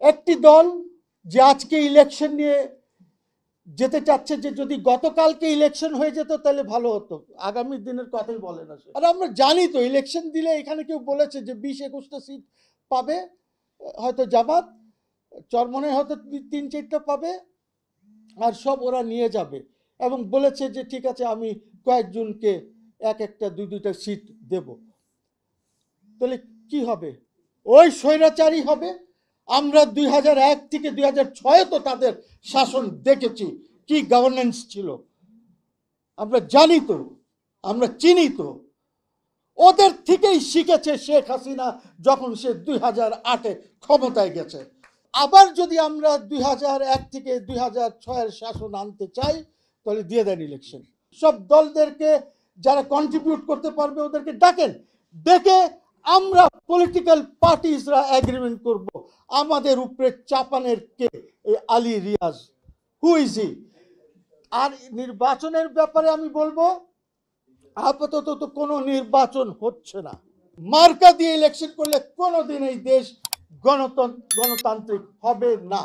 একটি দল যে আজকে ইলেকশন নিয়ে যেতে চাচ্ছে, যে যদি গতকালকে ইলেকশন হয়ে যেত তাহলে ভালো হতো, আগামী দিনের কথাই বলে না সে। আর আমরা জানি তো ইলেকশন দিলে এখানে কেউ বলেছে যে 20-21টা সিট পাবে হয়তো জামাত, চরমনে হয়তো 3-4টা পাবে, আর সব ওরা নিয়ে যাবে, এবং বলেছে যে ঠিক আছে আমি কয়েকজনকে একটা 2-2টা সিট দেব। তাহলে কি হবে? ওই স্বৈরাচারী হবে। আমরা 2001 থেকে 2006 তো তাদের শাসন দেখেছি, কি গভর্নেন্স ছিল আমরা জানি তো, আমরা চিনি তো। ওদের থেকেই শিখেছে শেখ হাসিনা যখন সে 2008-এ ক্ষমতায় গেছে। আবার যদি আমরা 2001 থেকে 2006-এর শাসন আনতে চাই তাহলে দিয়ে দেন ইলেকশন। সব দলদেরকে যারা কন্ট্রিবিউট করতে পারবে ওদেরকে ডাকেন, ডেকে আমরা পলিটিক্যাল পার্টিসরা এগ্রিমেন্ট করব আমাদের উপরে চাপানের কে, এই Ali Riaz, who is he. আর নির্বাচনের ব্যাপারে আমি বলবো আপাতত তো কোনো নির্বাচন হচ্ছে না। মার্কা দিয়ে ইলেকশন করলে কোনোদিন এই দেশ গণতান্ত্রিক হবে না।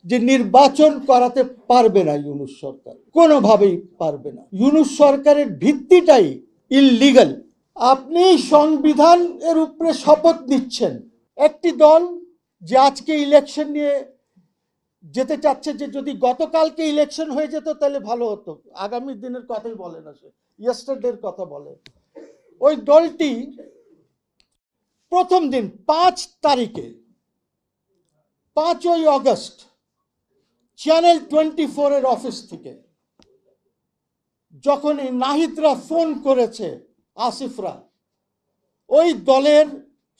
যে নির্বাচন করাতে পারবে না ইউনূস সরকার, কোনোভাবেই পারবে না। ইউনূস সরকারের ভিত্তিটাই ইললিগাল। আপনি সংবিধান এর উপরে শপথ নিচ্ছেন। একটি দল যে আজকে ইলেকশন নিয়ে যেতে চাচ্ছে, যে যদি গতকালকে ইলেকশন হয়ে যেত তাহলে ভালো হতো, আগামী দিনের কথাই বলে না সে, ইয়েস্টারডের কথা বলে। ওই দলটি প্রথম দিন 5 তারিখে 5ই অগস্ট চ্যানেল 24-এর অফিস থেকে যখন এই নাহিদরা ফোন করেছে, আসিফরা, ওই দলের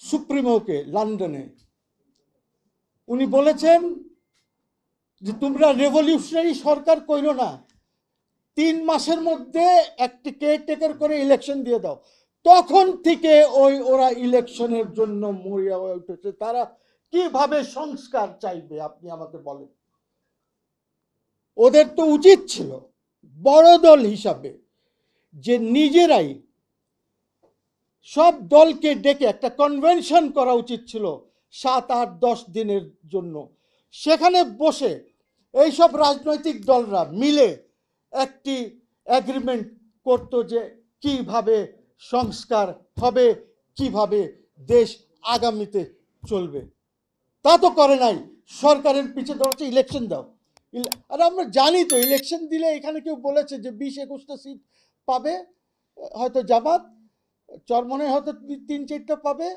সুপ্রিমোকে লন্ডনে, উনি বলেছেন যে তোমরা রেভলিউশনারি সরকার কইরো না, 3 মাসের মধ্যে একটি কেয়ারটেকার করে ইলেকশন দিয়ে দাও। তখন থেকে ওরা ইলেকশনের জন্য মরিয়া হয়ে উঠেছে। তারা কিভাবে সংস্কার চাইবে আপনি আমাকে বলেন? ওদের তো উচিত ছিল বড় দল হিসাবে যে নিজেরাই সব দলকে ডেকে একটা কনভেনশন করা উচিত ছিল 7-8-10 দিনের জন্য। সেখানে বসে এইসব রাজনৈতিক দলরা মিলে একটি এগ্রিমেন্ট করতো যে কিভাবে সংস্কার হবে, কিভাবে দেশ আগামীতে চলবে। তা তো করে নাই। সরকারের পিছে ধরছে ইলেকশন দাও। আর আমরা জানি তো ইলেকশন দিলে এখানে কেউ বলেছে যে 20-21টা সিট পাবে হয়তো জামাত, চরমনে হয়তো 3-4টা পাবে,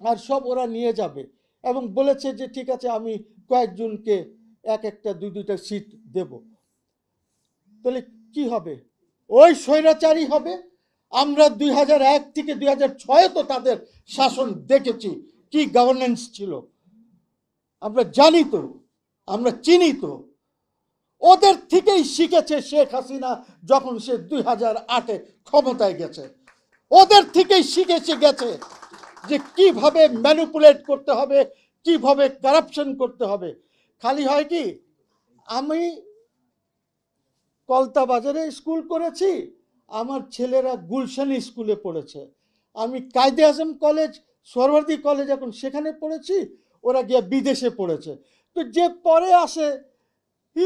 আর সব ওরা নিয়ে যাবে, এবং বলেছে যে ঠিক আছে আমি কয়েকজনকে একটা 2-2টা সিট দেব। তাহলে কি হবে? ওই স্বৈরাচারী হবে। আমরা 2001 থেকে 2006 তো তাদের শাসন দেখেছি, কি গভর্নেন্স ছিল আমরা জানি তো, আমরা চিনি তো। ওদের থেকেই শিখেছে শেখ হাসিনা যখন সে 2008-এ ক্ষমতায় গেছে। ওদের থেকেই শিখেছে গেছে যে কিভাবে ম্যানিপুলেট করতে হবে, কিভাবে কারাপশন করতে হবে। খালি হয় কি, আমি কলতা বাজারে স্কুল করেছি, আমার ছেলেরা গুলশান স্কুলে পড়েছে, আমি কায়দে আজম কলেজ, সরওয়ার্দী কলেজ এখন সেখানে পড়েছি, ওরা গিয়ে বিদেশে পড়েছে। তো যে পরে আসে হি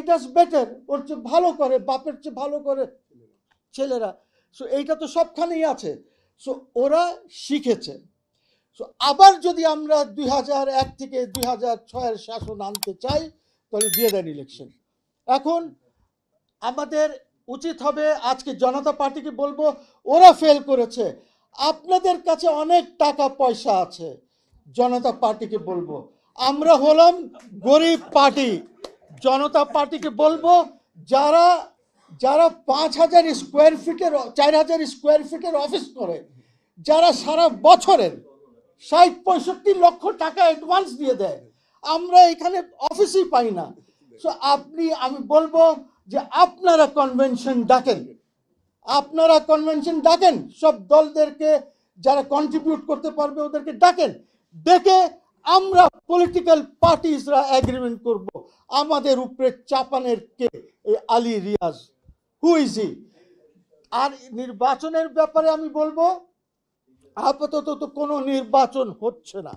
ডাজ বেটার, ওর চেয়ে ভালো করে, বাপের চেয়ে ভালো করে ছেলেরা। সো এইটা তো সবখানেই আছে। সো ওরা শিখেছে। সো আবার যদি আমরা 2001 থেকে 2006-এর শাসন আনতে চাই তাহলে দিয়ে দেন ইলেকশন। এখন আমাদের উচিত হবে আজকে জনতা পার্টিকে বলবো, ওরা ফেল করেছে, আপনাদের কাছে অনেক টাকা পয়সা আছে, জনতা পার্টিকে বলবো আমরা হলাম গরিব পার্টি, জনতা পার্টিকে বলবো যারা যারা 5,000 স্কোয়ার ফিটের 4,000 স্কোয়ার ফিটের অফিস করে, যারা সারা বছরের 60-65 লক্ষ টাকা অ্যাডভান্স দিয়ে দেয়, আমরা এখানে অফিসই পাই না। সো আমি বলবো যে আপনারা কনভেনশন ডাকেন, আপনারা কনভেনশন ডাকেন, সব দলদেরকে যারা কন্ট্রিবিউট করতে পারবে ওদেরকে ডাকেন, ডেকে আমরা পলিটিক্যাল পার্টিসরা এগ্রিমেন্ট করব আমাদের উপরে চাপানের কে, এই Ali Riaz, who is he. আর নির্বাচনের ব্যাপারে আমি বলবো আপাতত তো কোনো নির্বাচন হচ্ছে না।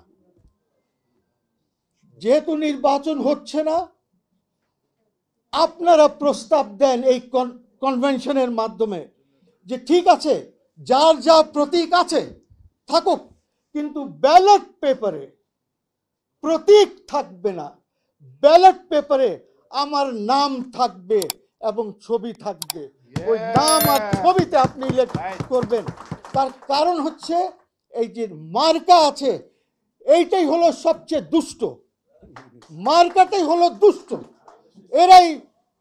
যেহেতু নির্বাচন হচ্ছে না, আপনারা প্রস্তাব দেন এই কনভেনশনের মাধ্যমে যে ঠিক আছে, যার যা প্রতীক আছে থাকুক, কিন্তু ব্যালট পেপারে প্রতীক থাকবে না, ব্যালট পেপারে আমার নাম থাকবে এবং ছবি থাকবে। ওই নাম আর ছবিতে আপনি ইলেক্ট করবেন। তার কারণ হচ্ছে এই যে মার্কা আছে, এইটাই হলো সবচেয়ে দুষ্ট, মার্কাটাই হলো দুষ্ট, এরাই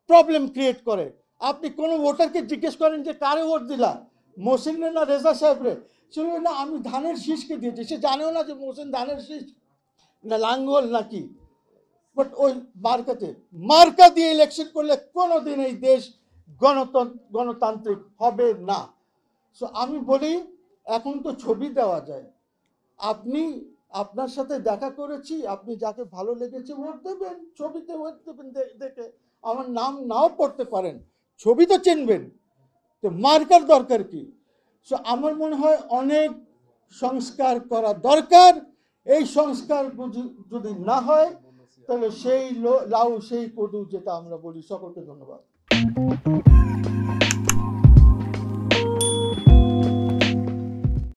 প্রবলেম ক্রিয়েট করে। আপনি কোনো ভোটারকে জিজ্ঞেস করেন যে কারে ভোট দিলা, মোহসিন না রেজা সাহেবরে, সে না আমি ধানের শীষকে দিয়েছি, সে জানেও না যে মোহসিন ধানের শীষ না লাঙ্গল নাকি। বাট ওই মার্কা দিয়ে ইলেকশন করলে কোনোদিন এই দেশ গণতান্ত্রিক হবে না। সো আমি বলি, এখন তো ছবি দেওয়া যায়, আপনি আপনার সাথে দেখা করেছি, আপনি যাকে ভালো লেগেছে ভোট দেবেন, ছবিতে ভোট দেবেন, দেখে আমার নাম নাও পড়তে পারেন, ছবি তো চিনবেন, তো মার্কার দরকার কি? সো আমার মনে হয় অনেক সংস্কার করা দরকার। এই সংস্কার যদি না হয় তাহলে সেই লাউ সেই কদু যেটা আমরা বলি। সকলকে ধন্যবাদ।